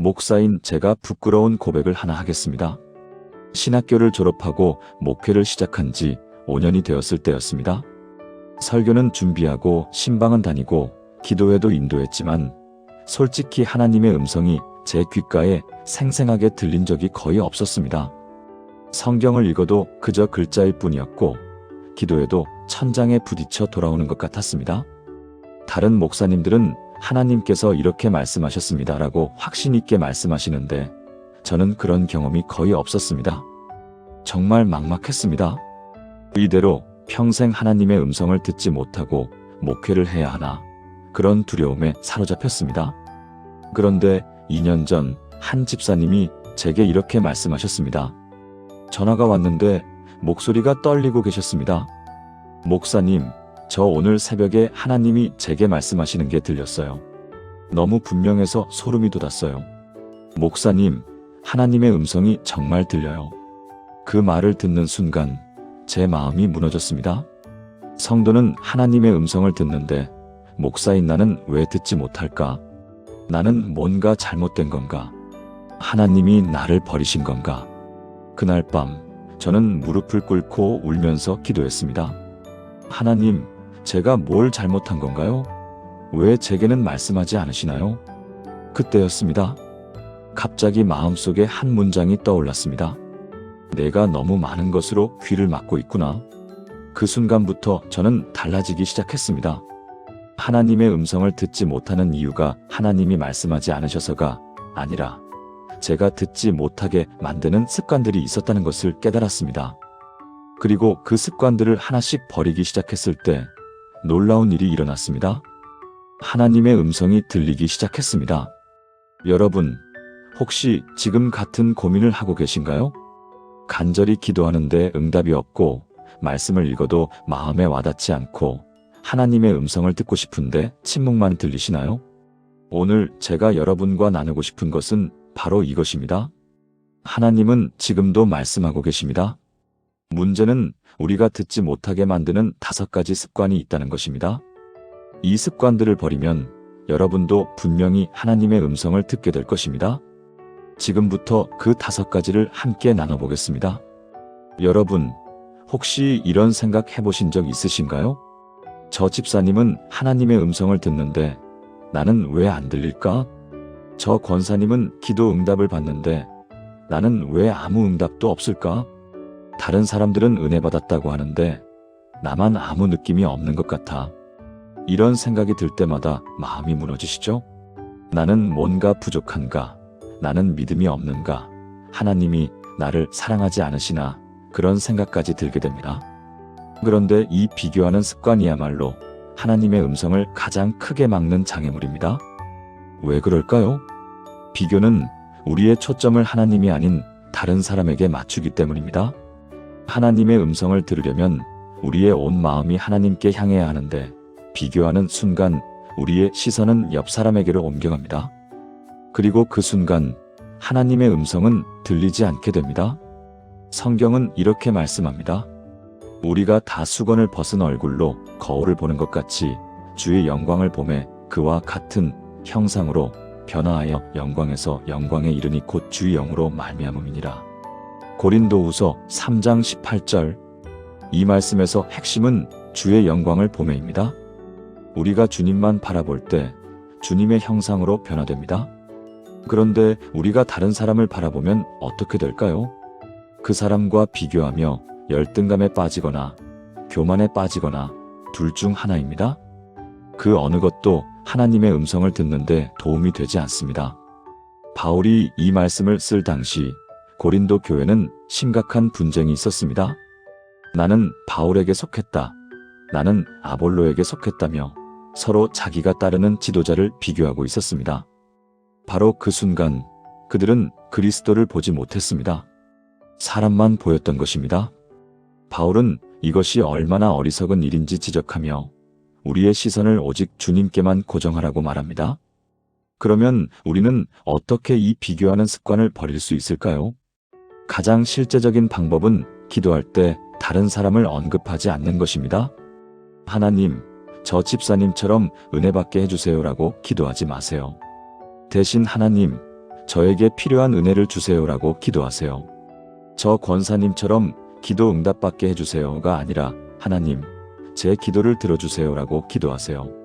목사인 제가 부끄러운 고백을 하나 하겠습니다. 신학교를 졸업하고 목회를 시작한 지 5년이 되었을 때였습니다. 설교는 준비하고 신방은 다니고 기도회도 인도했지만 솔직히 하나님의 음성이 제 귓가에 생생하게 들린 적이 거의 없었습니다. 성경을 읽어도 그저 글자일 뿐이었고 기도회도 천장에 부딪혀 돌아오는 것 같았습니다. 다른 목사님들은 하나님께서 이렇게 말씀하셨습니다라고 확신 있게 말씀하시는데 저는 그런 경험이 거의 없었습니다. 정말 막막했습니다. 이대로 평생 하나님의 음성을 듣지 못하고 목회를 해야 하나 그런 두려움에 사로잡혔습니다. 그런데 2년 전 한 집사님이 제게 이렇게 말씀하셨습니다. 전화가 왔는데 목소리가 떨리고 계셨습니다. 목사님, 저 오늘 새벽에 하나님이 제게 말씀하시는 게 들렸어요. 너무 분명해서 소름이 돋았어요. 목사님, 하나님의 음성이 정말 들려요. 그 말을 듣는 순간 제 마음이 무너졌습니다. 성도는 하나님의 음성을 듣는데 목사인 나는 왜 듣지 못할까? 나는 뭔가 잘못된 건가? 하나님이 나를 버리신 건가? 그날 밤 저는 무릎을 꿇고 울면서 기도했습니다. 하나님, 제가 뭘 잘못한 건가요? 왜 제게는 말씀하지 않으시나요? 그때였습니다. 갑자기 마음속에 한 문장이 떠올랐습니다. 내가 너무 많은 것으로 귀를 막고 있구나. 그 순간부터 저는 달라지기 시작했습니다. 하나님의 음성을 듣지 못하는 이유가 하나님이 말씀하지 않으셔서가 아니라 제가 듣지 못하게 만드는 습관들이 있었다는 것을 깨달았습니다. 그리고 그 습관들을 하나씩 버리기 시작했을 때 놀라운 일이 일어났습니다. 하나님의 음성이 들리기 시작했습니다. 여러분, 혹시 지금 같은 고민을 하고 계신가요? 간절히 기도하는데 응답이 없고 말씀을 읽어도 마음에 와닿지 않고 하나님의 음성을 듣고 싶은데 침묵만 들리시나요? 오늘 제가 여러분과 나누고 싶은 것은 바로 이것입니다. 하나님은 지금도 말씀하고 계십니다. 문제는 우리가 듣지 못하게 만드는 5가지 습관이 있다는 것입니다. 이 습관들을 버리면 여러분도 분명히 하나님의 음성을 듣게 될 것입니다. 지금부터 그 5가지를 함께 나눠보겠습니다. 여러분, 혹시 이런 생각 해보신 적 있으신가요? 저 집사님은 하나님의 음성을 듣는데 나는 왜 안 들릴까? 저 권사님은 기도 응답을 받는데 나는 왜 아무 응답도 없을까? 다른 사람들은 은혜 받았다고 하는데 나만 아무 느낌이 없는 것 같아. 이런 생각이 들 때마다 마음이 무너지시죠? 나는 뭔가 부족한가? 나는 믿음이 없는가? 하나님이 나를 사랑하지 않으시나? 그런 생각까지 들게 됩니다. 그런데 이 비교하는 습관이야말로 하나님의 음성을 가장 크게 막는 장애물입니다. 왜 그럴까요? 비교는 우리의 초점을 하나님이 아닌 다른 사람에게 맞추기 때문입니다. 하나님의 음성을 들으려면 우리의 온 마음이 하나님께 향해야 하는데 비교하는 순간 우리의 시선은 옆 사람에게로 옮겨갑니다. 그리고 그 순간 하나님의 음성은 들리지 않게 됩니다. 성경은 이렇게 말씀합니다. 우리가 다 수건을 벗은 얼굴로 거울을 보는 것 같이 주의 영광을 보매 그와 같은 형상으로 변화하여 영광에서 영광에 이르니 곧 주의 영으로 말미암음이니라. 고린도후서 3장 18절. 이 말씀에서 핵심은 주의 영광을 보매입니다. 우리가 주님만 바라볼 때 주님의 형상으로 변화됩니다. 그런데 우리가 다른 사람을 바라보면 어떻게 될까요? 그 사람과 비교하며 열등감에 빠지거나 교만에 빠지거나 둘 중 하나입니다. 그 어느 것도 하나님의 음성을 듣는데 도움이 되지 않습니다. 바울이 이 말씀을 쓸 당시 고린도 교회는 심각한 분쟁이 있었습니다. 나는 바울에게 속했다. 나는 아볼로에게 속했다며 서로 자기가 따르는 지도자를 비교하고 있었습니다. 바로 그 순간 그들은 그리스도를 보지 못했습니다. 사람만 보였던 것입니다. 바울은 이것이 얼마나 어리석은 일인지 지적하며 우리의 시선을 오직 주님께만 고정하라고 말합니다. 그러면 우리는 어떻게 이 비교하는 습관을 버릴 수 있을까요? 가장 실제적인 방법은 기도할 때 다른 사람을 언급하지 않는 것입니다. 하나님, 저 집사님처럼 은혜 받게 해주세요라고 기도하지 마세요. 대신 하나님, 저에게 필요한 은혜를 주세요라고 기도하세요. 저 권사님처럼 기도 응답받게 해주세요가 아니라 하나님, 제 기도를 들어주세요라고 기도하세요.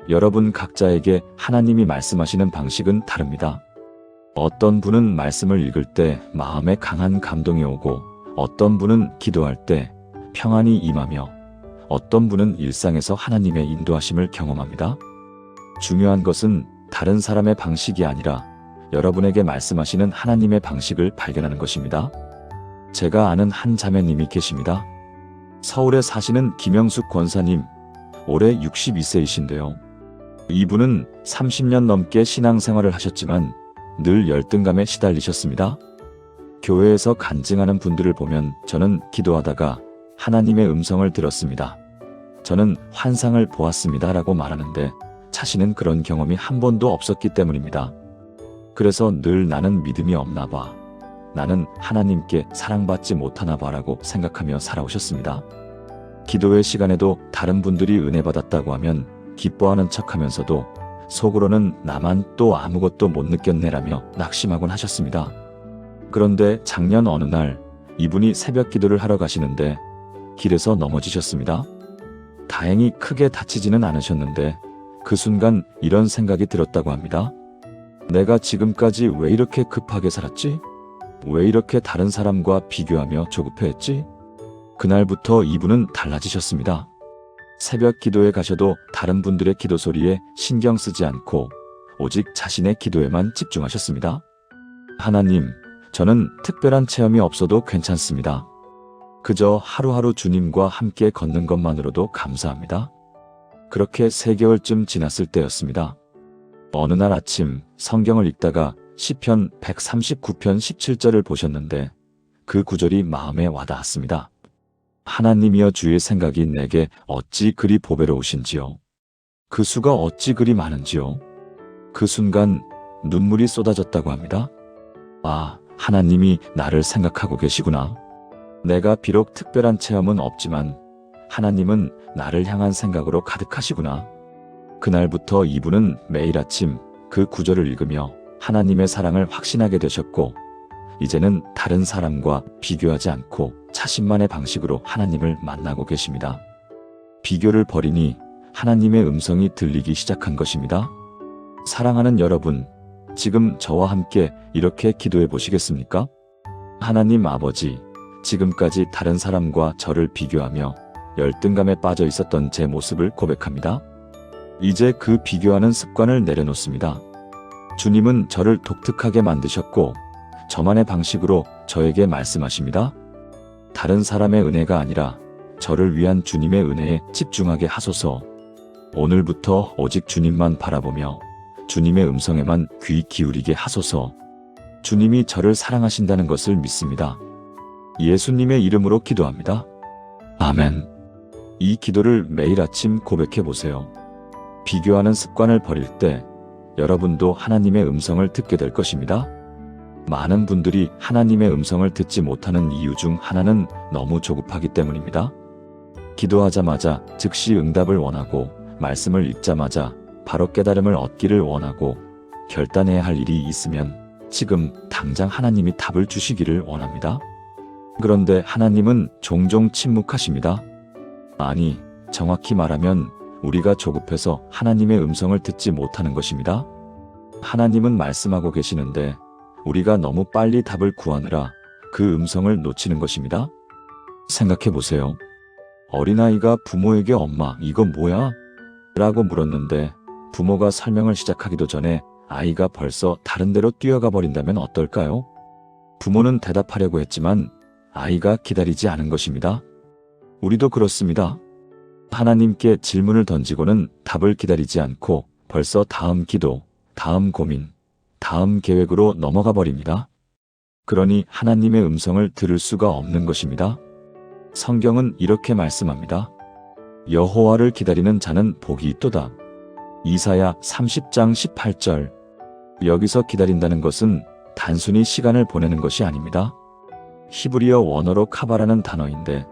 여러분 각자에게 하나님이 말씀하시는 방식은 다릅니다. 어떤 분은 말씀을 읽을 때 마음에 강한 감동이 오고, 어떤 분은 기도할 때 평안이 임하며, 어떤 분은 일상에서 하나님의 인도하심을 경험합니다. 중요한 것은 다른 사람의 방식이 아니라 여러분에게 말씀하시는 하나님의 방식을 발견하는 것입니다. 제가 아는 한 자매님이 계십니다. 서울에 사시는 김영숙 권사님, 올해 62세이신데요. 이분은 30년 넘게 신앙생활을 하셨지만 늘 열등감에 시달리셨습니다. 교회에서 간증하는 분들을 보면 저는 기도하다가 하나님의 음성을 들었습니다. 저는 환상을 보았습니다 라고 말하는데 자신은 그런 경험이 한 번도 없었기 때문입니다. 그래서 늘 나는 믿음이 없나 봐. 나는 하나님께 사랑받지 못하나 봐라고 생각하며 살아오셨습니다. 기도의 시간에도 다른 분들이 은혜 받았다고 하면 기뻐하는 척하면서도 속으로는 나만 또 아무것도 못 느꼈네라며 낙심하곤 하셨습니다. 그런데 작년 어느 날 이분이 새벽 기도를 하러 가시는데 길에서 넘어지셨습니다. 다행히 크게 다치지는 않으셨는데 그 순간 이런 생각이 들었다고 합니다. 내가 지금까지 왜 이렇게 급하게 살았지? 왜 이렇게 다른 사람과 비교하며 조급해했지? 그날부터 이분은 달라지셨습니다. 새벽 기도에 가셔도 다른 분들의 기도 소리에 신경 쓰지 않고 오직 자신의 기도에만 집중하셨습니다. 하나님, 저는 특별한 체험이 없어도 괜찮습니다. 그저 하루하루 주님과 함께 걷는 것만으로도 감사합니다. 그렇게 3개월쯤 지났을 때였습니다. 어느 날 아침 성경을 읽다가 시편 139편 17절을 보셨는데 그 구절이 마음에 와닿았습니다. 하나님이여 주의 생각이 내게 어찌 그리 보배로우신지요. 그 수가 어찌 그리 많은지요. 그 순간 눈물이 쏟아졌다고 합니다. 아, 하나님이 나를 생각하고 계시구나. 내가 비록 특별한 체험은 없지만 하나님은 나를 향한 생각으로 가득하시구나. 그날부터 이분은 매일 아침 그 구절을 읽으며 하나님의 사랑을 확신하게 되셨고 이제는 다른 사람과 비교하지 않고 자신만의 방식으로 하나님을 만나고 계십니다. 비교를 버리니 하나님의 음성이 들리기 시작한 것입니다. 사랑하는 여러분, 지금 저와 함께 이렇게 기도해 보시겠습니까? 하나님 아버지, 지금까지 다른 사람과 저를 비교하며 열등감에 빠져 있었던 제 모습을 고백합니다. 이제 그 비교하는 습관을 내려놓습니다. 주님은 저를 독특하게 만드셨고 저만의 방식으로 저에게 말씀하십니다. 다른 사람의 은혜가 아니라 저를 위한 주님의 은혜에 집중하게 하소서. 오늘부터 오직 주님만 바라보며 주님의 음성에만 귀 기울이게 하소서. 주님이 저를 사랑하신다는 것을 믿습니다. 예수님의 이름으로 기도합니다. 아멘. 이 기도를 매일 아침 고백해 보세요. 비교하는 습관을 버릴 때 여러분도 하나님의 음성을 듣게 될 것입니다. 많은 분들이 하나님의 음성을 듣지 못하는 이유 중 하나는 너무 조급하기 때문입니다. 기도하자마자 즉시 응답을 원하고 말씀을 읽자마자 바로 깨달음을 얻기를 원하고 결단해야 할 일이 있으면 지금 당장 하나님이 답을 주시기를 원합니다. 그런데 하나님은 종종 침묵하십니다. 아니, 정확히 말하면 우리가 조급해서 하나님의 음성을 듣지 못하는 것입니다. 하나님은 말씀하고 계시는데 우리가 너무 빨리 답을 구하느라 그 음성을 놓치는 것입니다. 생각해 보세요. 어린아이가 부모에게 엄마, 이거 뭐야? 라고 물었는데 부모가 설명을 시작하기도 전에 아이가 벌써 다른 데로 뛰어가 버린다면 어떨까요? 부모는 대답하려고 했지만 아이가 기다리지 않은 것입니다. 우리도 그렇습니다. 하나님께 질문을 던지고는 답을 기다리지 않고 벌써 다음 기도, 다음 고민, 다음 계획으로 넘어가 버립니다. 그러니 하나님의 음성을 들을 수가 없는 것입니다. 성경은 이렇게 말씀합니다. 여호와를 기다리는 자는 복이 있도다. 이사야 30장 18절. 여기서 기다린다는 것은 단순히 시간을 보내는 것이 아닙니다. 히브리어 원어로 카바라는 단어인데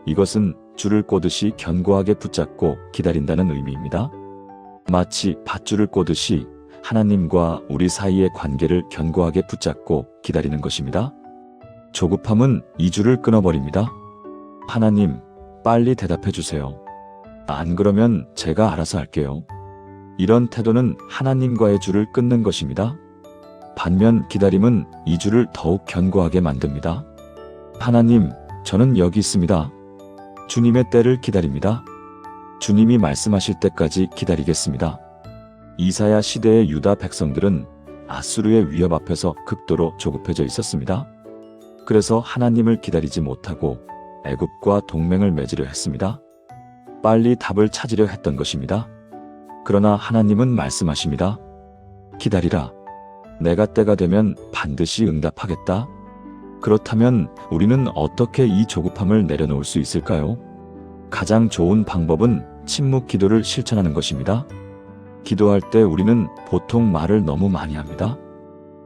이것은 줄을 꼬듯이 견고하게 붙잡고 기다린다는 의미입니다. 마치 밧줄을 꼬듯이 하나님과 우리 사이의 관계를 견고하게 붙잡고 기다리는 것입니다. 조급함은 이주를 끊어버립니다. 하나님, 빨리 대답해 주세요. 안 그러면 제가 알아서 할게요. 이런 태도는 하나님과의 줄을 끊는 것입니다. 반면 기다림은 이 줄을 더욱 견고하게 만듭니다. 하나님, 저는 여기 있습니다. 주님의 때를 기다립니다. 주님이 말씀하실 때까지 기다리겠습니다. 이사야 시대의 유다 백성들은 아수르의 위협 앞에서 극도로 조급해져 있었습니다. 그래서 하나님을 기다리지 못하고 애굽과 동맹을 맺으려 했습니다. 빨리 답을 찾으려 했던 것입니다. 그러나 하나님은 말씀하십니다. 기다리라. 내가 때가 되면 반드시 응답하겠다. 그렇다면 우리는 어떻게 이 조급함을 내려놓을 수 있을까요? 가장 좋은 방법은 침묵 기도를 실천하는 것입니다. 기도할 때 우리는 보통 말을 너무 많이 합니다.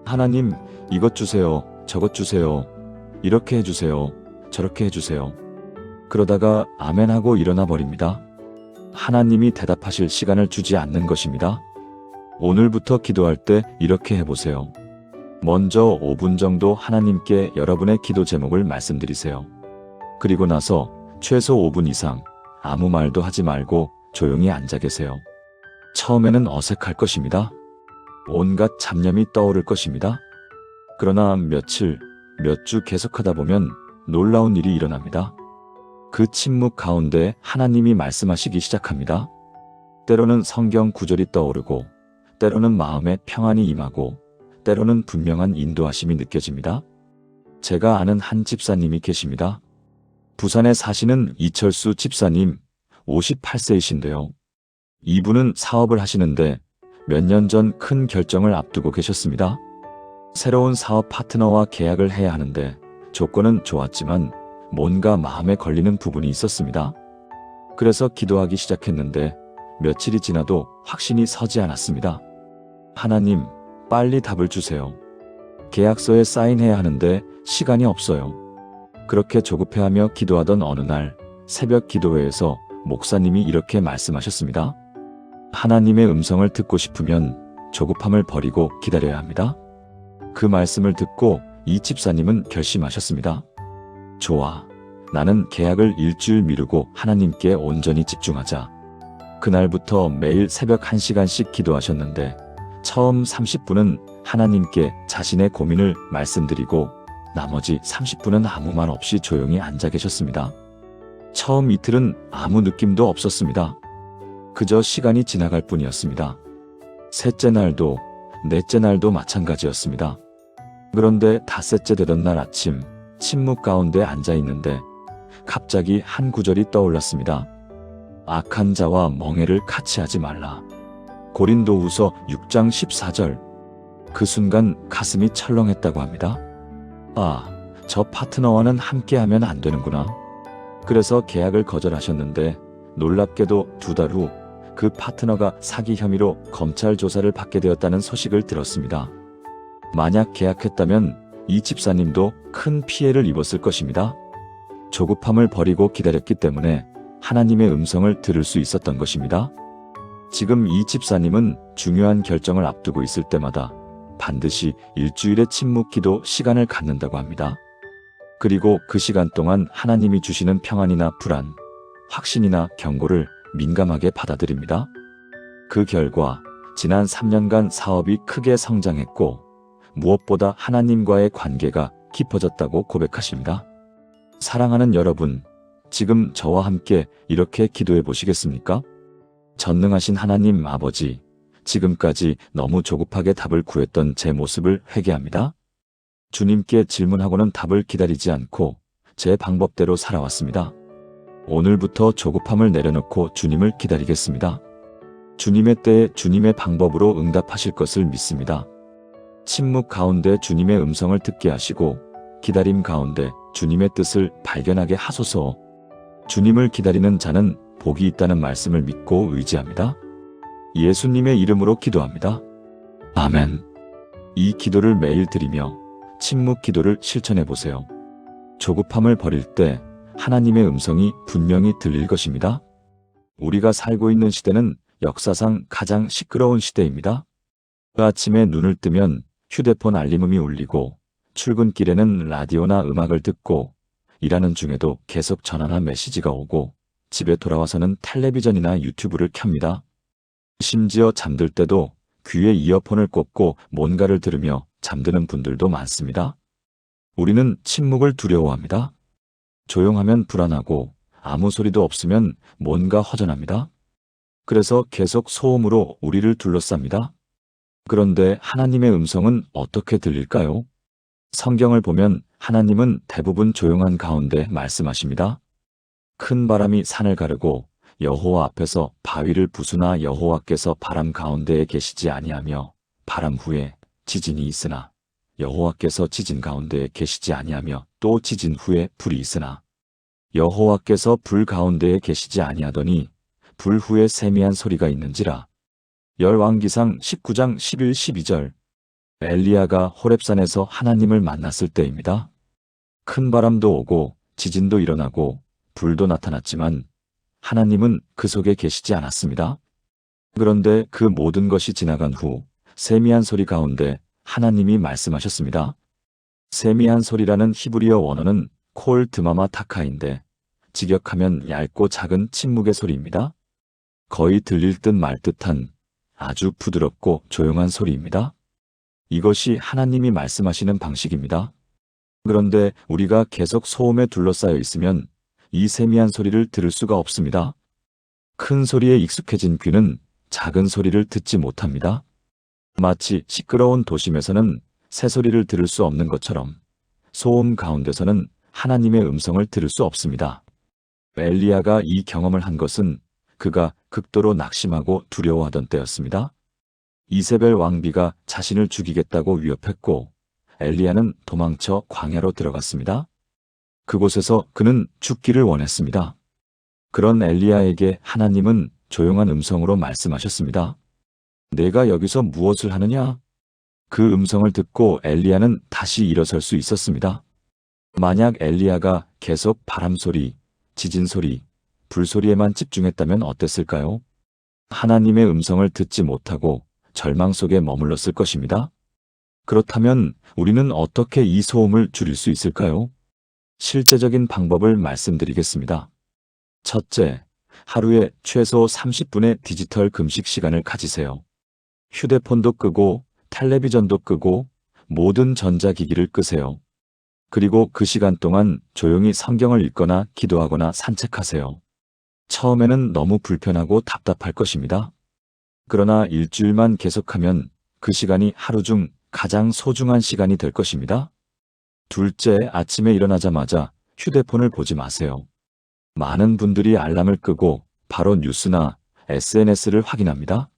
하나님, 이것 주세요. 저것 주세요. 이렇게 해주세요. 저렇게 해주세요. 그러다가 아멘하고 일어나 버립니다. 하나님이 대답하실 시간을 주지 않는 것입니다. 오늘부터 기도할 때 이렇게 해보세요. 먼저 5분 정도 하나님께 여러분의 기도 제목을 말씀드리세요. 그리고 나서 최소 5분 이상 아무 말도 하지 말고 조용히 앉아 계세요. 처음에는 어색할 것입니다. 온갖 잡념이 떠오를 것입니다. 그러나 며칠, 몇 주 계속하다 보면 놀라운 일이 일어납니다. 그 침묵 가운데 하나님이 말씀하시기 시작합니다. 때로는 성경 구절이 떠오르고, 때로는 마음에 평안이 임하고, 때로는 분명한 인도하심이 느껴집니다. 제가 아는 한 집사님이 계십니다. 부산에 사시는 이철수 집사님, 58세이신데요. 이분은 사업을 하시는데 몇 년 전 큰 결정을 앞두고 계셨습니다. 새로운 사업 파트너와 계약을 해야 하는데 조건은 좋았지만 뭔가 마음에 걸리는 부분이 있었습니다. 그래서 기도하기 시작했는데 며칠이 지나도 확신이 서지 않았습니다. 하나님, 빨리 답을 주세요. 계약서에 사인해야 하는데 시간이 없어요. 그렇게 조급해하며 기도하던 어느 날 새벽 기도회에서 목사님이 이렇게 말씀하셨습니다. 하나님의 음성을 듣고 싶으면 조급함을 버리고 기다려야 합니다. 그 말씀을 듣고 이 집사님은 결심하셨습니다. 좋아. 나는 계약을 일주일 미루고 하나님께 온전히 집중하자. 그날부터 매일 새벽 1시간씩 기도하셨는데 처음 30분은 하나님께 자신의 고민을 말씀드리고 나머지 30분은 아무 말 없이 조용히 앉아 계셨습니다. 처음 이틀은 아무 느낌도 없었습니다. 그저 시간이 지나갈 뿐이었습니다. 셋째 날도 넷째 날도 마찬가지였습니다. 그런데 닷새째 되던 날 아침 침묵 가운데 앉아 있는데 갑자기 한 구절이 떠올랐습니다. 악한 자와 멍에를 같이 하지 말라. 고린도후서 6장 14절. 그 순간 가슴이 철렁했다고 합니다. 아, 저 파트너와는 함께하면 안 되는구나. 그래서 계약을 거절하셨는데 놀랍게도 2달 후 그 파트너가 사기 혐의로 검찰 조사를 받게 되었다는 소식을 들었습니다. 만약 계약했다면 이 집사님도 큰 피해를 입었을 것입니다. 조급함을 버리고 기다렸기 때문에 하나님의 음성을 들을 수 있었던 것입니다. 지금 이 집사님은 중요한 결정을 앞두고 있을 때마다 반드시 일주일의 침묵 기도 시간을 갖는다고 합니다. 그리고 그 시간 동안 하나님이 주시는 평안이나 불안, 확신이나 경고를 민감하게 받아들입니다. 그 결과 지난 3년간 사업이 크게 성장했고 무엇보다 하나님과의 관계가 깊어졌다고 고백하십니다. 사랑하는 여러분, 지금 저와 함께 이렇게 기도해 보시겠습니까? 전능하신 하나님 아버지, 지금까지 너무 조급하게 답을 구했던 제 모습을 회개합니다. 주님께 질문하고는 답을 기다리지 않고 제 방법대로 살아왔습니다. 오늘부터 조급함을 내려놓고 주님을 기다리겠습니다. 주님의 때에 주님의 방법으로 응답하실 것을 믿습니다. 침묵 가운데 주님의 음성을 듣게 하시고 기다림 가운데 주님의 뜻을 발견하게 하소서. 주님을 기다리는 자는 복이 있다는 말씀을 믿고 의지합니다. 예수님의 이름으로 기도합니다. 아멘. 이 기도를 매일 드리며 침묵 기도를 실천해 보세요. 조급함을 버릴 때 하나님의 음성이 분명히 들릴 것입니다. 우리가 살고 있는 시대는 역사상 가장 시끄러운 시대입니다. 그 아침에 눈을 뜨면 휴대폰 알림음이 울리고, 출근길에는 라디오나 음악을 듣고, 일하는 중에도 계속 전화나 메시지가 오고, 집에 돌아와서는 텔레비전이나 유튜브를 켭니다. 심지어 잠들 때도 귀에 이어폰을 꽂고 뭔가를 들으며 잠드는 분들도 많습니다. 우리는 침묵을 두려워합니다. 조용하면 불안하고 아무 소리도 없으면 뭔가 허전합니다. 그래서 계속 소음으로 우리를 둘러쌉니다. 그런데 하나님의 음성은 어떻게 들릴까요? 성경을 보면 하나님은 대부분 조용한 가운데 말씀하십니다. 큰 바람이 산을 가르고 여호와 앞에서 바위를 부수나 여호와께서 바람 가운데에 계시지 아니하며 바람 후에 지진이 있으나 여호와께서 지진 가운데에 계시지 아니하며 또 지진 후에 불이 있으나 여호와께서 불 가운데에 계시지 아니하더니 불 후에 세미한 소리가 있는지라. 열왕기상 19장 11, 12절. 엘리야가 호렙산에서 하나님을 만났을 때입니다. 큰 바람도 오고 지진도 일어나고 불도 나타났지만 하나님은 그 속에 계시지 않았습니다. 그런데 그 모든 것이 지나간 후 세미한 소리 가운데 하나님이 말씀하셨습니다. 세미한 소리라는 히브리어 원어는 콜 드마마 타카인데 직역하면 얇고 작은 침묵의 소리입니다. 거의 들릴 듯 말 듯한 아주 부드럽고 조용한 소리입니다. 이것이 하나님이 말씀하시는 방식입니다. 그런데 우리가 계속 소음에 둘러싸여 있으면 이 세미한 소리를 들을 수가 없습니다. 큰 소리에 익숙해진 귀는 작은 소리를 듣지 못합니다. 마치 시끄러운 도심에서는 새 소리를 들을 수 없는 것처럼 소음 가운데서는 하나님의 음성을 들을 수 없습니다. 엘리야가 이 경험을 한 것은 그가 극도로 낙심하고 두려워하던 때였습니다. 이세벨 왕비가 자신을 죽이겠다고 위협했고 엘리야는 도망쳐 광야로 들어갔습니다. 그곳에서 그는 죽기를 원했습니다. 그런 엘리야에게 하나님은 조용한 음성으로 말씀하셨습니다. 내가 여기서 무엇을 하느냐? 그 음성을 듣고 엘리야는 다시 일어설 수 있었습니다. 만약 엘리야가 계속 바람 소리, 지진 소리, 불 소리에만 집중했다면 어땠을까요? 하나님의 음성을 듣지 못하고 절망 속에 머물렀을 것입니다. 그렇다면 우리는 어떻게 이 소음을 줄일 수 있을까요? 실제적인 방법을 말씀드리겠습니다. 첫째, 하루에 최소 30분의 디지털 금식 시간을 가지세요. 휴대폰도 끄고 텔레비전도 끄고 모든 전자기기를 끄세요. 그리고 그 시간 동안 조용히 성경을 읽거나 기도하거나 산책하세요. 처음에는 너무 불편하고 답답할 것입니다. 그러나 일주일만 계속하면 그 시간이 하루 중 가장 소중한 시간이 될 것입니다. 둘째, 아침에 일어나자마자 휴대폰을 보지 마세요. 많은 분들이 알람을 끄고 바로 뉴스나 SNS를 확인합니다.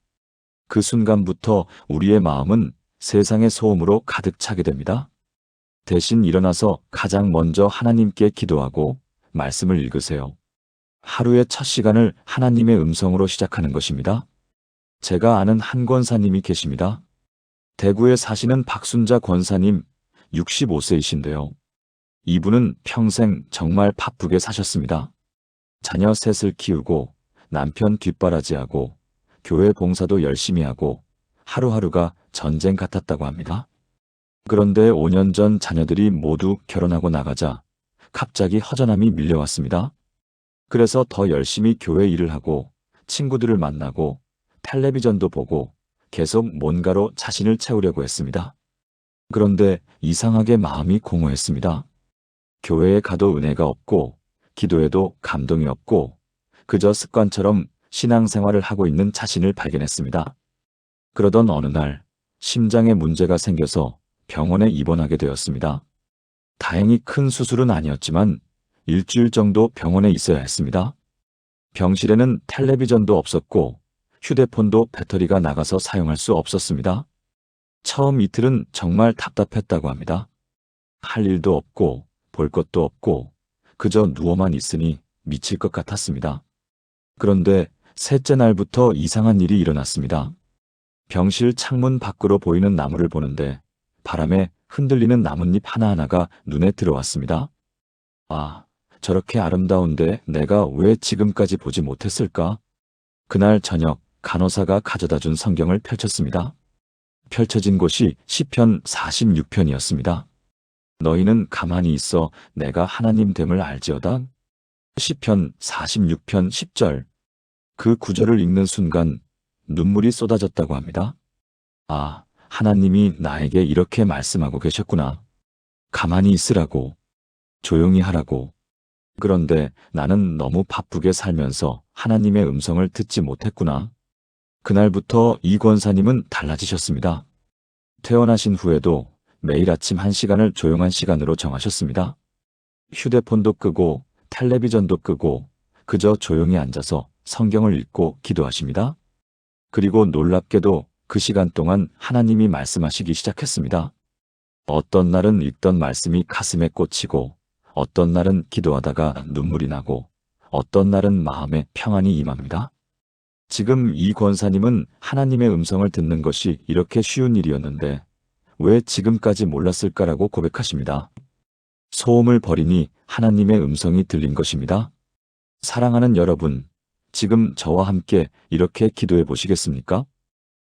그 순간부터 우리의 마음은 세상의 소음으로 가득 차게 됩니다. 대신 일어나서 가장 먼저 하나님께 기도하고 말씀을 읽으세요. 하루의 첫 시간을 하나님의 음성으로 시작하는 것입니다. 제가 아는 한 권사님이 계십니다. 대구에 사시는 박순자 권사님 65세이신데요. 이분은 평생 정말 바쁘게 사셨습니다. 자녀 셋을 키우고 남편 뒷바라지하고 교회 봉사도 열심히 하고 하루하루가 전쟁 같았다고 합니다. 그런데 5년 전 자녀들이 모두 결혼하고 나가자 갑자기 허전함이 밀려왔습니다. 그래서 더 열심히 교회 일을 하고 친구들을 만나고 텔레비전도 보고 계속 뭔가로 자신을 채우려고 했습니다. 그런데 이상하게 마음이 공허했습니다. 교회에 가도 은혜가 없고 기도에도 감동이 없고 그저 습관처럼 신앙생활을 하고 있는 자신을 발견했습니다. 그러던 어느 날 심장에 문제가 생겨서 병원에 입원하게 되었습니다. 다행히 큰 수술은 아니었지만 일주일 정도 병원에 있어야 했습니다. 병실에는 텔레비전도 없었고 휴대폰도 배터리가 나가서 사용할 수 없었습니다. 처음 이틀은 정말 답답했다고 합니다. 할 일도 없고 볼 것도 없고 그저 누워만 있으니 미칠 것 같았습니다. 그런데 셋째 날부터 이상한 일이 일어났습니다. 병실 창문 밖으로 보이는 나무를 보는데 바람에 흔들리는 나뭇잎 하나하나가 눈에 들어왔습니다. 아, 저렇게 아름다운데 내가 왜 지금까지 보지 못했을까? 그날 저녁 간호사가 가져다 준 성경을 펼쳤습니다. 펼쳐진 곳이 시편 46편이었습니다. 너희는 가만히 있어 내가 하나님 됨을 알지어다. 시편 46편 10절. 그 구절을 읽는 순간 눈물이 쏟아졌다고 합니다. 아, 하나님이 나에게 이렇게 말씀하고 계셨구나. 가만히 있으라고. 조용히 하라고. 그런데 나는 너무 바쁘게 살면서 하나님의 음성을 듣지 못했구나. 그날부터 이 권사님은 달라지셨습니다. 퇴원하신 후에도 매일 아침 1시간을 조용한 시간으로 정하셨습니다. 휴대폰도 끄고 텔레비전도 끄고 그저 조용히 앉아서 성경을 읽고 기도하십니다. 그리고 놀랍게도 그 시간 동안 하나님이 말씀하시기 시작했습니다. 어떤 날은 읽던 말씀이 가슴에 꽂히고 어떤 날은 기도하다가 눈물이 나고 어떤 날은 마음에 평안이 임합니다. 지금 이 권사님은 하나님의 음성을 듣는 것이 이렇게 쉬운 일이었는데 왜 지금까지 몰랐을까라고 고백하십니다. 소음을 버리니 하나님의 음성이 들린 것입니다. 사랑하는 여러분, 지금 저와 함께 이렇게 기도해 보시겠습니까?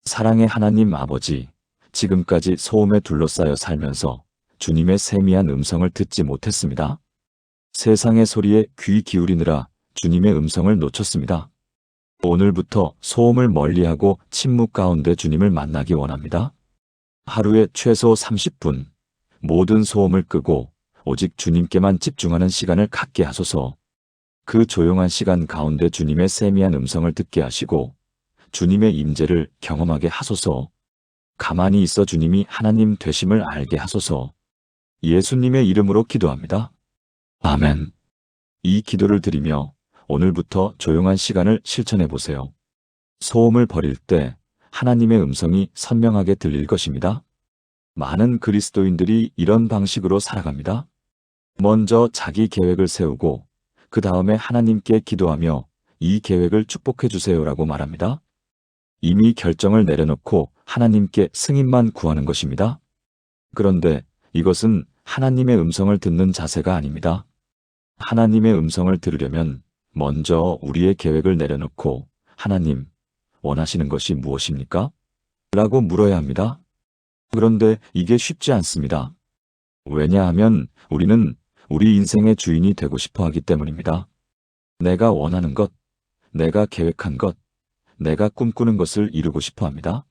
사랑의 하나님 아버지, 지금까지 소음에 둘러싸여 살면서 주님의 세미한 음성을 듣지 못했습니다. 세상의 소리에 귀 기울이느라 주님의 음성을 놓쳤습니다. 오늘부터 소음을 멀리하고 침묵 가운데 주님을 만나기 원합니다. 하루에 최소 30분, 모든 소음을 끄고 오직 주님께만 집중하는 시간을 갖게 하소서. 그 조용한 시간 가운데 주님의 세미한 음성을 듣게 하시고 주님의 임재를 경험하게 하소서. 가만히 있어 주님이 하나님 되심을 알게 하소서. 예수님의 이름으로 기도합니다. 아멘. 이 기도를 드리며 오늘부터 조용한 시간을 실천해 보세요. 소음을 버릴 때 하나님의 음성이 선명하게 들릴 것입니다. 많은 그리스도인들이 이런 방식으로 살아갑니다. 먼저 자기 계획을 세우고 그 다음에 하나님께 기도하며 이 계획을 축복해 주세요라고 말합니다. 이미 결정을 내려놓고 하나님께 승인만 구하는 것입니다. 그런데 이것은 하나님의 음성을 듣는 자세가 아닙니다. 하나님의 음성을 들으려면 먼저 우리의 계획을 내려놓고 하나님, 원하시는 것이 무엇입니까? 라고 물어야 합니다. 그런데 이게 쉽지 않습니다. 왜냐하면 우리는 우리 인생의 주인이 되고 싶어 하기 때문입니다. 내가 원하는 것, 내가 계획한 것, 내가 꿈꾸는 것을 이루고 싶어 합니다.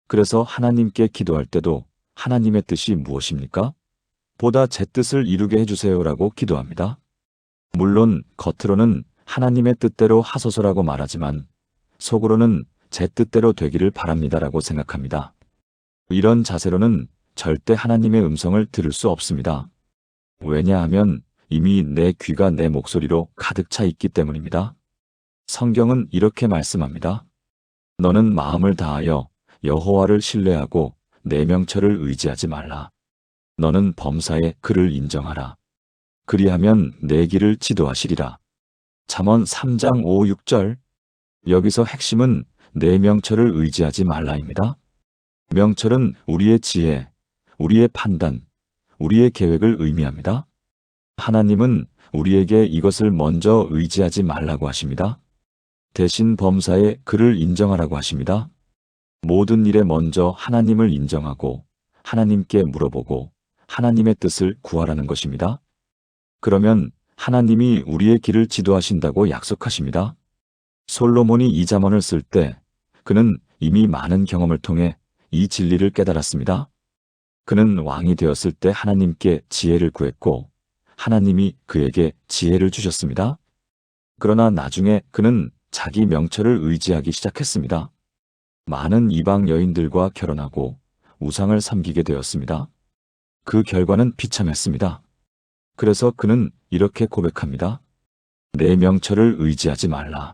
그래서 하나님께 기도할 때도 하나님의 뜻이 무엇입니까? 보다 제 뜻을 이루게 해주세요라고 기도합니다. 물론 겉으로는 하나님의 뜻대로 하소서라고 말하지만 속으로는 제 뜻대로 되기를 바랍니다라고 생각합니다. 이런 자세로는 절대 하나님의 음성을 들을 수 없습니다. 왜냐하면 이미 내 귀가 내 목소리로 가득 차 있기 때문입니다. 성경은 이렇게 말씀합니다. 너는 마음을 다하여 여호와를 신뢰하고 내 명철을 의지하지 말라. 너는 범사에 그를 인정하라. 그리하면 내 길을 지도하시리라. 잠언 3장 5, 6절. 여기서 핵심은 내 명철을 의지하지 말라입니다. 명철은 우리의 지혜, 우리의 판단, 우리의 계획을 의미합니다. 하나님은 우리에게 이것을 먼저 의지하지 말라고 하십니다. 대신 범사에 그를 인정하라고 하십니다. 모든 일에 먼저 하나님을 인정하고 하나님께 물어보고 하나님의 뜻을 구하라는 것입니다. 그러면 하나님이 우리의 길을 지도하신다고 약속하십니다. 솔로몬이 이 잠언을 쓸 때 그는 이미 많은 경험을 통해 이 진리를 깨달았습니다. 그는 왕이 되었을 때 하나님께 지혜를 구했고 하나님이 그에게 지혜를 주셨습니다. 그러나 나중에 그는 자기 명철을 의지하기 시작했습니다. 많은 이방 여인들과 결혼하고 우상을 섬기게 되었습니다. 그 결과는 비참했습니다. 그래서 그는 이렇게 고백합니다. 내 명철을 의지하지 말라.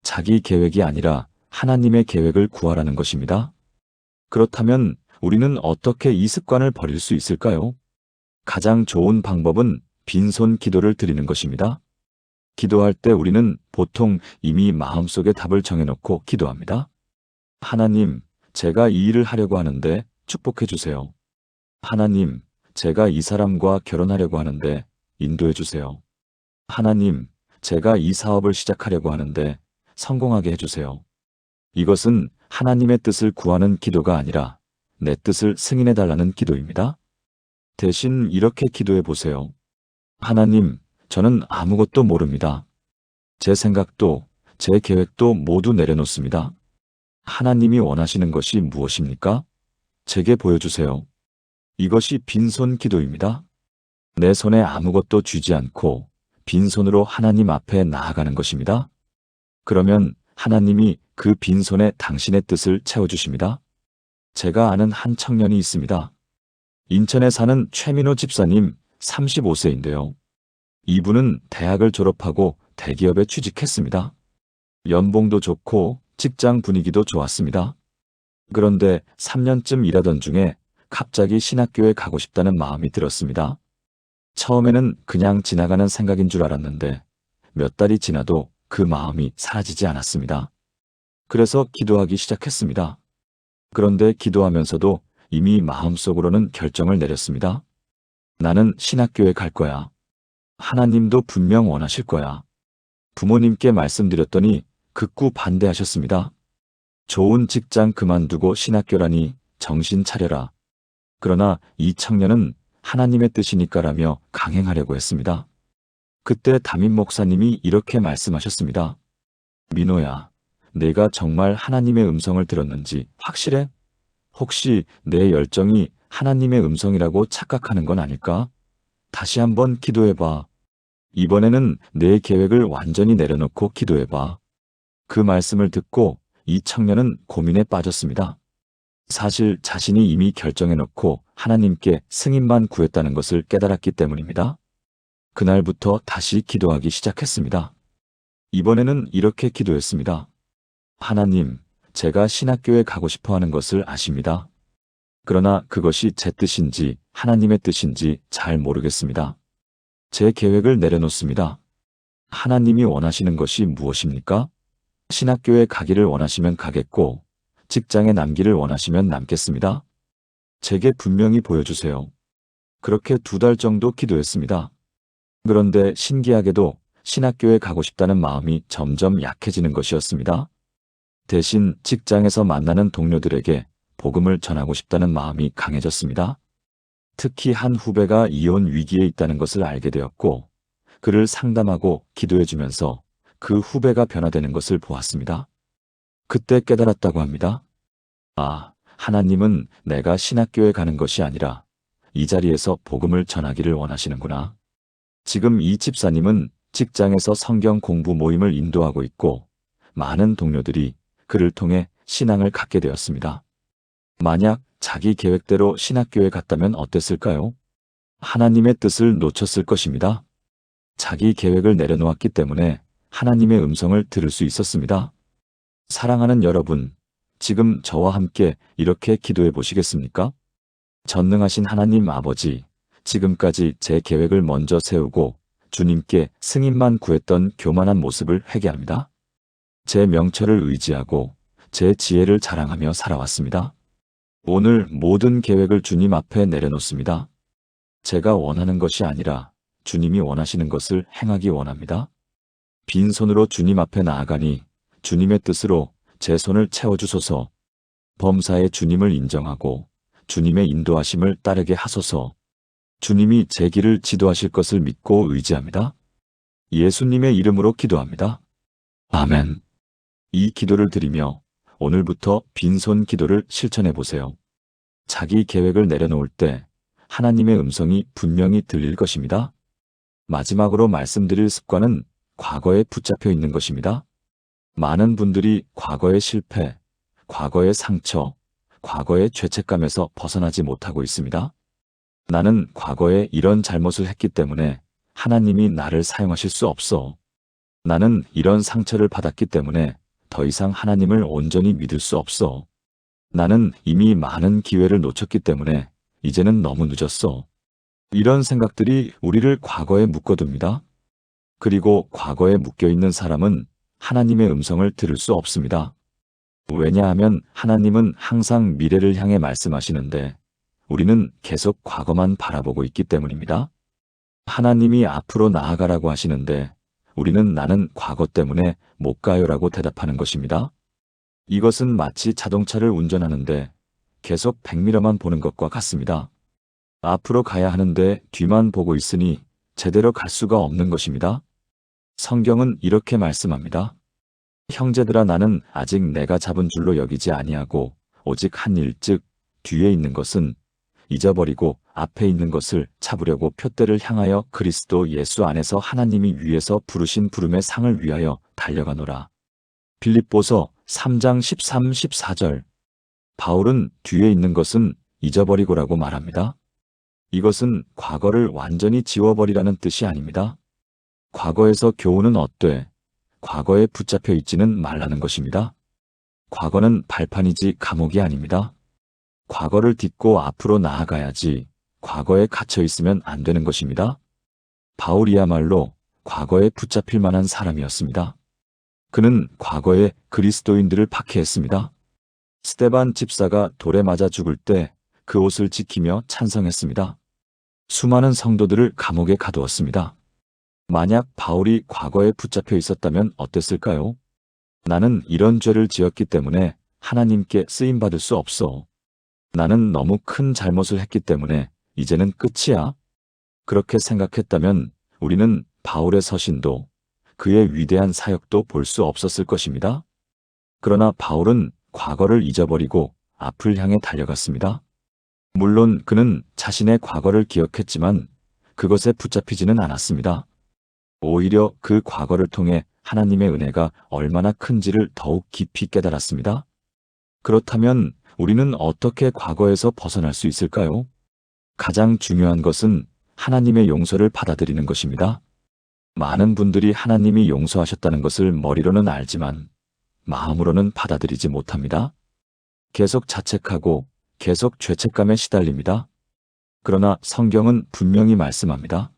자기 계획이 아니라 하나님의 계획을 구하라는 것입니다. 그렇다면 우리는 어떻게 이 습관을 버릴 수 있을까요? 가장 좋은 방법은 빈손 기도를 드리는 것입니다. 기도할 때 우리는 보통 이미 마음속에 답을 정해놓고 기도합니다. 하나님, 제가 이 일을 하려고 하는데 축복해 주세요. 하나님, 제가 이 사람과 결혼하려고 하는데 인도해 주세요. 하나님, 제가 이 사업을 시작하려고 하는데 성공하게 해주세요. 이것은 하나님의 뜻을 구하는 기도가 아니라 내 뜻을 승인해달라는 기도입니다. 대신 이렇게 기도해 보세요. 하나님, 저는 아무것도 모릅니다. 제 생각도, 제 계획도 모두 내려놓습니다. 하나님이 원하시는 것이 무엇입니까? 제게 보여주세요. 이것이 빈손 기도입니다. 내 손에 아무것도 쥐지 않고 빈손으로 하나님 앞에 나아가는 것입니다. 그러면 하나님이 그 빈손에 당신의 뜻을 채워주십니다. 제가 아는 한 청년이 있습니다. 인천에 사는 최민호 집사님 35세인데요. 이분은 대학을 졸업하고 대기업에 취직했습니다. 연봉도 좋고 직장 분위기도 좋았습니다. 그런데 3년쯤 일하던 중에 갑자기 신학교에 가고 싶다는 마음이 들었습니다. 처음에는 그냥 지나가는 생각인 줄 알았는데 몇 달이 지나도 그 마음이 사라지지 않았습니다. 그래서 기도하기 시작했습니다. 그런데 기도하면서도 이미 마음속으로는 결정을 내렸습니다. 나는 신학교에 갈 거야. 하나님도 분명 원하실 거야. 부모님께 말씀드렸더니 극구 반대하셨습니다. 좋은 직장 그만두고 신학교라니 정신 차려라. 그러나 이 청년은 하나님의 뜻이니까라며 강행하려고 했습니다. 그때 담임 목사님이 이렇게 말씀하셨습니다. 민호야, 내가 정말 하나님의 음성을 들었는지 확실해? 혹시 내 열정이 하나님의 음성이라고 착각하는 건 아닐까? 다시 한번 기도해봐. 이번에는 내 계획을 완전히 내려놓고 기도해봐. 그 말씀을 듣고 이 청년은 고민에 빠졌습니다. 사실 자신이 이미 결정해놓고 하나님께 승인만 구했다는 것을 깨달았기 때문입니다. 그날부터 다시 기도하기 시작했습니다. 이번에는 이렇게 기도했습니다. 하나님, 제가 신학교에 가고 싶어 하는 것을 아십니다. 그러나 그것이 제 뜻인지 하나님의 뜻인지 잘 모르겠습니다. 제 계획을 내려놓습니다. 하나님이 원하시는 것이 무엇입니까? 신학교에 가기를 원하시면 가겠고 직장에 남기를 원하시면 남겠습니다. 제게 분명히 보여주세요. 그렇게 2달 정도 기도했습니다. 그런데 신기하게도 신학교에 가고 싶다는 마음이 점점 약해지는 것이었습니다. 대신 직장에서 만나는 동료들에게 복음을 전하고 싶다는 마음이 강해졌습니다. 특히 한 후배가 이혼 위기에 있다는 것을 알게 되었고 그를 상담하고 기도해주면서 그 후배가 변화되는 것을 보았습니다. 그때 깨달았다고 합니다. 아, 하나님은 내가 신학교에 가는 것이 아니라 이 자리에서 복음을 전하기를 원하시는구나. 지금 이 집사님은 직장에서 성경 공부 모임을 인도하고 있고 많은 동료들이 그를 통해 신앙을 갖게 되었습니다. 만약 자기 계획대로 신학교에 갔다면 어땠을까요? 하나님의 뜻을 놓쳤을 것입니다. 자기 계획을 내려놓았기 때문에 하나님의 음성을 들을 수 있었습니다. 사랑하는 여러분, 지금 저와 함께 이렇게 기도해 보시겠습니까? 전능하신 하나님 아버지, 지금까지 제 계획을 먼저 세우고 주님께 승인만 구했던 교만한 모습을 회개합니다. 제 명철을 의지하고 제 지혜를 자랑하며 살아왔습니다. 오늘 모든 계획을 주님 앞에 내려놓습니다. 제가 원하는 것이 아니라 주님이 원하시는 것을 행하기 원합니다. 빈손으로 주님 앞에 나아가니 주님의 뜻으로 제 손을 채워주소서. 범사에 주님을 인정하고 주님의 인도하심을 따르게 하소서. 주님이 제 길을 지도하실 것을 믿고 의지합니다. 예수님의 이름으로 기도합니다. 아멘. 이 기도를 드리며 오늘부터 빈손 기도를 실천해 보세요. 자기 계획을 내려놓을 때 하나님의 음성이 분명히 들릴 것입니다. 마지막으로 말씀드릴 습관은 과거에 붙잡혀 있는 것입니다. 많은 분들이 과거의 실패, 과거의 상처, 과거의 죄책감에서 벗어나지 못하고 있습니다. 나는 과거에 이런 잘못을 했기 때문에 하나님이 나를 사용하실 수 없어. 나는 이런 상처를 받았기 때문에 더 이상 하나님을 온전히 믿을 수 없어. 나는 이미 많은 기회를 놓쳤기 때문에 이제는 너무 늦었어. 이런 생각들이 우리를 과거에 묶어둡니다. 그리고 과거에 묶여있는 사람은 하나님의 음성을 들을 수 없습니다. 왜냐하면 하나님은 항상 미래를 향해 말씀하시는데 우리는 계속 과거만 바라보고 있기 때문입니다. 하나님이 앞으로 나아가라고 하시는데 우리는 나는 과거 때문에 못 가요라고 대답하는 것입니다. 이것은 마치 자동차를 운전하는데 계속 백미러만 보는 것과 같습니다. 앞으로 가야 하는데 뒤만 보고 있으니 제대로 갈 수가 없는 것입니다. 성경은 이렇게 말씀합니다. 형제들아, 나는 아직 내가 잡은 줄로 여기지 아니하고 오직 한 일, 즉 뒤에 있는 것은 잊어버리고 앞에 있는 것을 잡으려고 표대를 향하여 그리스도 예수 안에서 하나님이 위에서 부르신 부름의 상을 위하여 달려가노라. 빌립보서 3장 13, 14절. 바울은 뒤에 있는 것은 잊어버리고라고 말합니다. 이것은 과거를 완전히 지워버리라는 뜻이 아닙니다. 과거에서 교훈은 얻되 과거에 붙잡혀 있지는 말라는 것입니다. 과거는 발판이지 감옥이 아닙니다. 과거를 딛고 앞으로 나아가야지 과거에 갇혀 있으면 안 되는 것입니다. 바울이야말로 과거에 붙잡힐 만한 사람이었습니다. 그는 과거에 그리스도인들을 박해했습니다. 스데반 집사가 돌에 맞아 죽을 때 그 옷을 지키며 찬성했습니다. 수많은 성도들을 감옥에 가두었습니다. 만약 바울이 과거에 붙잡혀 있었다면 어땠을까요? 나는 이런 죄를 지었기 때문에 하나님께 쓰임받을 수 없어. 나는 너무 큰 잘못을 했기 때문에 이제는 끝이야. 그렇게 생각했다면 우리는 바울의 서신도 그의 위대한 사역도 볼 수 없었을 것입니다. 그러나 바울은 과거를 잊어버리고 앞을 향해 달려갔습니다. 물론 그는 자신의 과거를 기억했지만 그것에 붙잡히지는 않았습니다. 오히려 그 과거를 통해 하나님의 은혜가 얼마나 큰지를 더욱 깊이 깨달았습니다. 그렇다면 우리는 어떻게 과거에서 벗어날 수 있을까요? 가장 중요한 것은 하나님의 용서를 받아들이는 것입니다. 많은 분들이 하나님이 용서하셨다는 것을 머리로는 알지만 마음으로는 받아들이지 못합니다. 계속 자책하고 계속 죄책감에 시달립니다. 그러나 성경은 분명히 말씀합니다.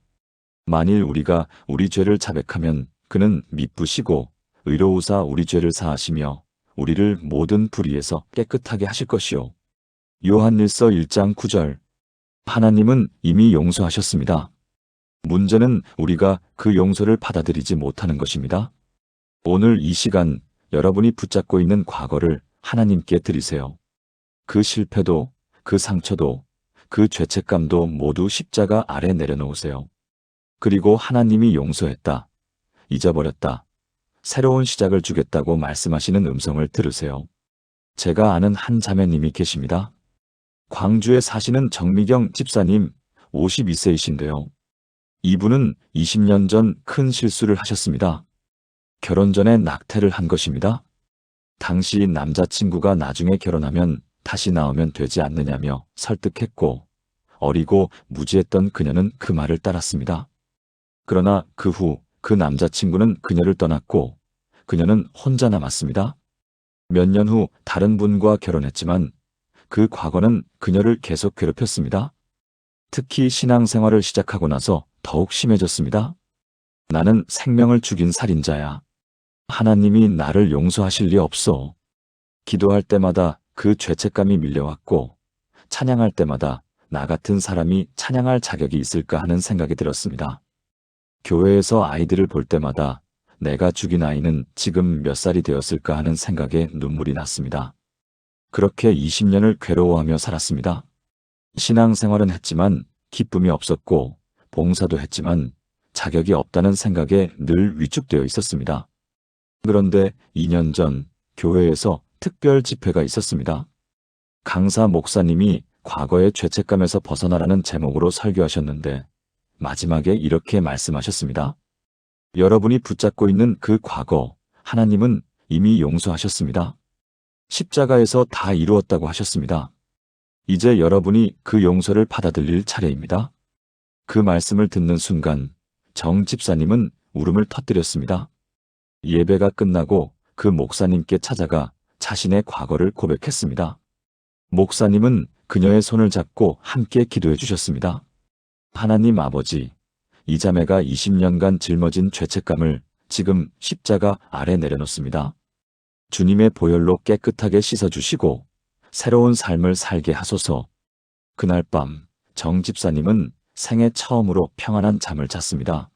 만일 우리가 우리 죄를 자백하면 그는 미쁘시고 의로우사 우리 죄를 사하시며 우리를 모든 불의에서 깨끗하게 하실 것이요. 요한일서 1장 9절. 하나님은 이미 용서하셨습니다. 문제는 우리가 그 용서를 받아들이지 못하는 것입니다. 오늘 이 시간 여러분이 붙잡고 있는 과거를 하나님께 드리세요. 그 실패도, 그 상처도, 그 죄책감도 모두 십자가 아래 내려놓으세요. 그리고 하나님이 용서했다, 잊어버렸다, 새로운 시작을 주겠다고 말씀하시는 음성을 들으세요. 제가 아는 한 자매님이 계십니다. 광주에 사시는 정미경 집사님, 52세이신데요. 이분은 20년 전 큰 실수를 하셨습니다. 결혼 전에 낙태를 한 것입니다. 당시 남자친구가 나중에 결혼하면 다시 나오면 되지 않느냐며 설득했고 어리고 무지했던 그녀는 그 말을 따랐습니다. 그러나 그 후 그 남자친구는 그녀를 떠났고 그녀는 혼자 남았습니다. 몇 년 후 다른 분과 결혼했지만 그 과거는 그녀를 계속 괴롭혔습니다. 특히 신앙생활을 시작하고 나서 더욱 심해졌습니다. 나는 생명을 죽인 살인자야. 하나님이 나를 용서하실 리 없어. 기도할 때마다 그 죄책감이 밀려왔고 찬양할 때마다 나 같은 사람이 찬양할 자격이 있을까 하는 생각이 들었습니다. 교회에서 아이들을 볼 때마다 내가 죽인 아이는 지금 몇 살이 되었을까 하는 생각에 눈물이 났습니다. 그렇게 20년을 괴로워하며 살았습니다. 신앙생활은 했지만 기쁨이 없었고 봉사도 했지만 자격이 없다는 생각에 늘 위축되어 있었습니다. 그런데 2년 전 교회에서 특별 집회가 있었습니다. 강사 목사님이 과거의 죄책감에서 벗어나라는 제목으로 설교하셨는데 마지막에 이렇게 말씀하셨습니다. 여러분이 붙잡고 있는 그 과거, 하나님은 이미 용서하셨습니다. 십자가에서 다 이루었다고 하셨습니다. 이제 여러분이 그 용서를 받아들일 차례입니다. 그 말씀을 듣는 순간 정 집사님은 울음을 터뜨렸습니다. 예배가 끝나고 그 목사님께 찾아가 자신의 과거를 고백했습니다. 목사님은 그녀의 손을 잡고 함께 기도해 주셨습니다. 하나님 아버지, 이 자매가 20년간 짊어진 죄책감을 지금 십자가 아래 내려놓습니다. 주님의 보혈로 깨끗하게 씻어주시고 새로운 삶을 살게 하소서. 그날 밤 정 집사님은 생애 처음으로 평안한 잠을 잤습니다.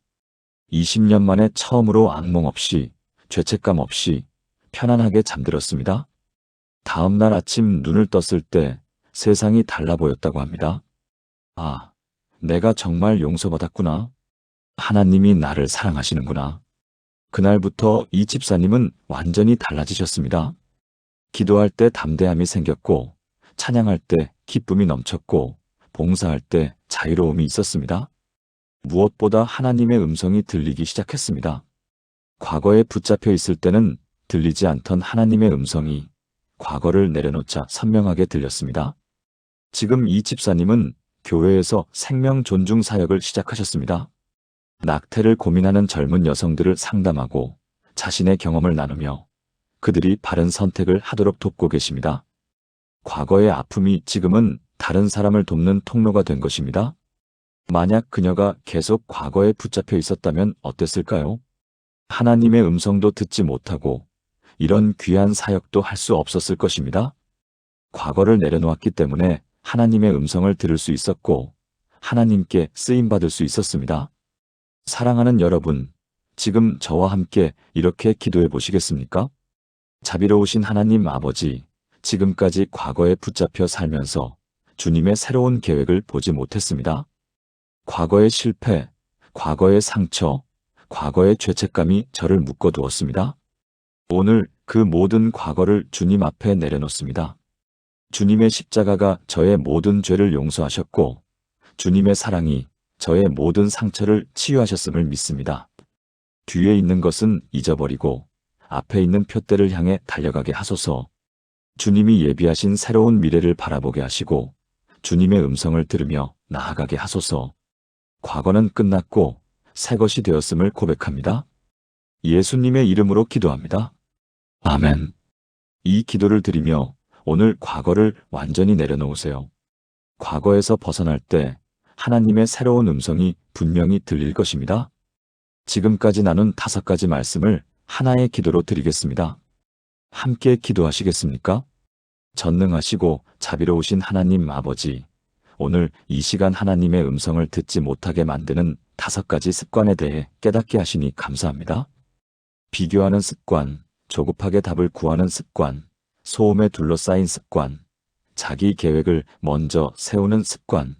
20년 만에 처음으로 악몽 없이 죄책감 없이 편안하게 잠들었습니다. 다음 날 아침 눈을 떴을 때 세상이 달라 보였다고 합니다. 아, 내가 정말 용서받았구나. 하나님이 나를 사랑하시는구나. 그날부터 이 집사님은 완전히 달라지셨습니다. 기도할 때 담대함이 생겼고, 찬양할 때 기쁨이 넘쳤고, 봉사할 때 자유로움이 있었습니다. 무엇보다 하나님의 음성이 들리기 시작했습니다. 과거에 붙잡혀 있을 때는 들리지 않던 하나님의 음성이 과거를 내려놓자 선명하게 들렸습니다. 지금 이 집사님은 교회에서 생명 존중 사역을 시작하셨습니다. 낙태를 고민하는 젊은 여성들을 상담하고 자신의 경험을 나누며 그들이 바른 선택을 하도록 돕고 계십니다. 과거의 아픔이 지금은 다른 사람을 돕는 통로가 된 것입니다. 만약 그녀가 계속 과거에 붙잡혀 있었다면 어땠을까요? 하나님의 음성도 듣지 못하고 이런 귀한 사역도 할 수 없었을 것입니다. 과거를 내려놓았기 때문에 하나님의 음성을 들을 수 있었고 하나님께 쓰임받을 수 있었습니다. 사랑하는 여러분, 지금 저와 함께 이렇게 기도해 보시겠습니까? 자비로우신 하나님 아버지, 지금까지 과거에 붙잡혀 살면서 주님의 새로운 계획을 보지 못했습니다. 과거의 실패, 과거의 상처, 과거의 죄책감이 저를 묶어두었습니다. 오늘 그 모든 과거를 주님 앞에 내려놓습니다. 주님의 십자가가 저의 모든 죄를 용서하셨고 주님의 사랑이 저의 모든 상처를 치유하셨음을 믿습니다. 뒤에 있는 것은 잊어버리고 앞에 있는 표대를 향해 달려가게 하소서. 주님이 예비하신 새로운 미래를 바라보게 하시고 주님의 음성을 들으며 나아가게 하소서. 과거는 끝났고 새 것이 되었음을 고백합니다. 예수님의 이름으로 기도합니다. 아멘. 이 기도를 드리며 오늘 과거를 완전히 내려놓으세요. 과거에서 벗어날 때 하나님의 새로운 음성이 분명히 들릴 것입니다. 지금까지 나눈 5가지 말씀을 하나의 기도로 드리겠습니다. 함께 기도하시겠습니까? 전능하시고 자비로우신 하나님 아버지, 오늘 이 시간 하나님의 음성을 듣지 못하게 만드는 5가지 습관에 대해 깨닫게 하시니 감사합니다. 비교하는 습관, 조급하게 답을 구하는 습관, 소음에 둘러싸인 습관, 자기 계획을 먼저 세우는 습관,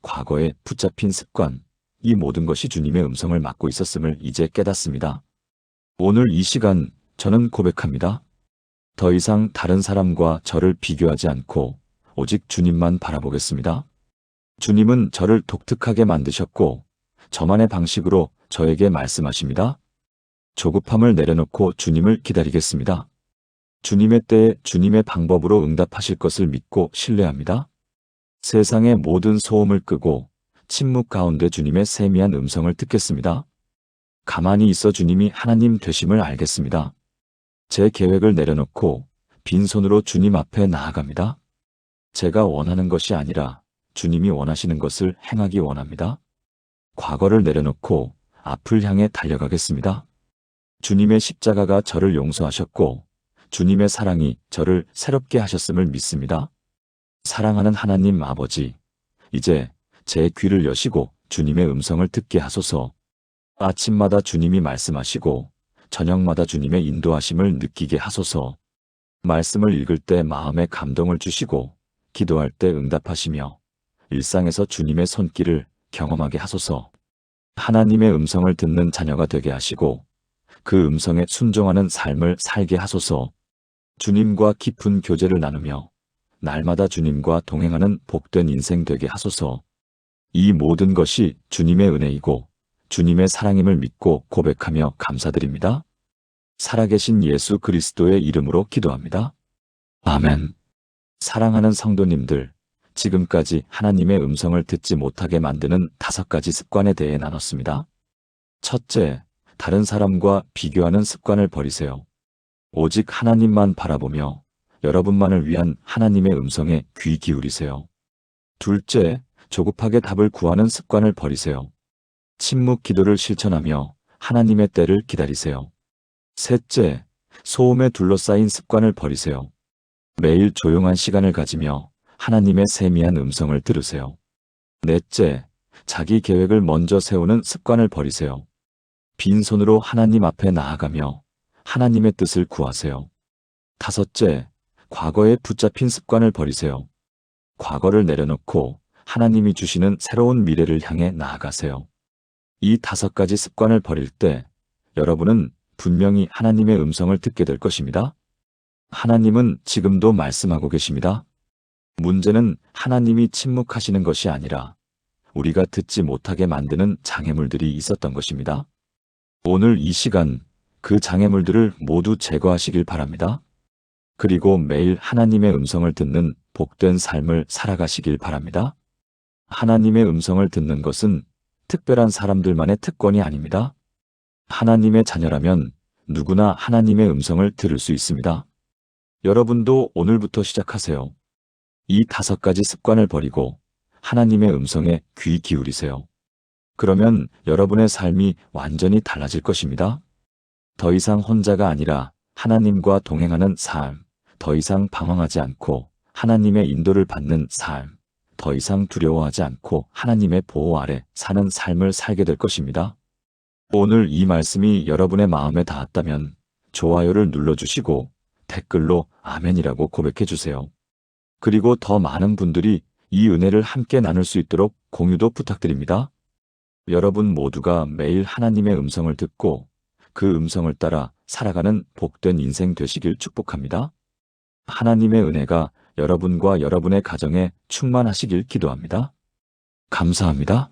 과거에 붙잡힌 습관, 이 모든 것이 주님의 음성을 막고 있었음을 이제 깨닫습니다. 오늘 이 시간 저는 고백합니다. 더 이상 다른 사람과 저를 비교하지 않고 오직 주님만 바라보겠습니다. 주님은 저를 독특하게 만드셨고 저만의 방식으로 저에게 말씀하십니다. 조급함을 내려놓고 주님을 기다리겠습니다. 주님의 때에 주님의 방법으로 응답하실 것을 믿고 신뢰합니다. 세상의 모든 소음을 끄고 침묵 가운데 주님의 세미한 음성을 듣겠습니다. 가만히 있어 주님이 하나님 되심을 알겠습니다. 제 계획을 내려놓고 빈손으로 주님 앞에 나아갑니다. 제가 원하는 것이 아니라 주님이 원하시는 것을 행하기 원합니다. 과거를 내려놓고 앞을 향해 달려가겠습니다. 주님의 십자가가 저를 용서하셨고 주님의 사랑이 저를 새롭게 하셨음을 믿습니다. 사랑하는 하나님 아버지, 이제 제 귀를 여시고 주님의 음성을 듣게 하소서. 아침마다 주님이 말씀하시고 저녁마다 주님의 인도하심을 느끼게 하소서. 말씀을 읽을 때 마음에 감동을 주시고 기도할 때 응답하시며 일상에서 주님의 손길을 경험하게 하소서. 하나님의 음성을 듣는 자녀가 되게 하시고 그 음성에 순종하는 삶을 살게 하소서. 주님과 깊은 교제를 나누며 날마다 주님과 동행하는 복된 인생 되게 하소서. 이 모든 것이 주님의 은혜이고 주님의 사랑임을 믿고 고백하며 감사드립니다. 살아계신 예수 그리스도의 이름으로 기도합니다. 아멘. 사랑하는 성도님들, 지금까지 하나님의 음성을 듣지 못하게 만드는 5가지 습관에 대해 나눴습니다. 첫째, 다른 사람과 비교하는 습관을 버리세요. 오직 하나님만 바라보며 여러분만을 위한 하나님의 음성에 귀 기울이세요. 둘째, 조급하게 답을 구하는 습관을 버리세요. 침묵 기도를 실천하며 하나님의 때를 기다리세요. 셋째, 소음에 둘러싸인 습관을 버리세요. 매일 조용한 시간을 가지며 하나님의 세미한 음성을 들으세요. 넷째, 자기 계획을 먼저 세우는 습관을 버리세요. 빈손으로 하나님 앞에 나아가며 하나님의 뜻을 구하세요. 다섯째, 과거에 붙잡힌 습관을 버리세요. 과거를 내려놓고 하나님이 주시는 새로운 미래를 향해 나아가세요. 이 5가지 습관을 버릴 때 여러분은 분명히 하나님의 음성을 듣게 될 것입니다. 하나님은 지금도 말씀하고 계십니다. 문제는 하나님이 침묵하시는 것이 아니라 우리가 듣지 못하게 만드는 장애물들이 있었던 것입니다. 오늘 이 시간 그 장애물들을 모두 제거하시길 바랍니다. 그리고 매일 하나님의 음성을 듣는 복된 삶을 살아가시길 바랍니다. 하나님의 음성을 듣는 것은 특별한 사람들만의 특권이 아닙니다. 하나님의 자녀라면 누구나 하나님의 음성을 들을 수 있습니다. 여러분도 오늘부터 시작하세요. 이 5가지 습관을 버리고 하나님의 음성에 귀 기울이세요. 그러면 여러분의 삶이 완전히 달라질 것입니다. 더 이상 혼자가 아니라 하나님과 동행하는 삶, 더 이상 방황하지 않고 하나님의 인도를 받는 삶, 더 이상 두려워하지 않고 하나님의 보호 아래 사는 삶을 살게 될 것입니다. 오늘 이 말씀이 여러분의 마음에 닿았다면 좋아요를 눌러주시고 댓글로 아멘이라고 고백해 주세요. 그리고 더 많은 분들이 이 은혜를 함께 나눌 수 있도록 공유도 부탁드립니다. 여러분 모두가 매일 하나님의 음성을 듣고 그 음성을 따라 살아가는 복된 인생 되시길 축복합니다. 하나님의 은혜가 여러분과 여러분의 가정에 충만하시길 기도합니다. 감사합니다.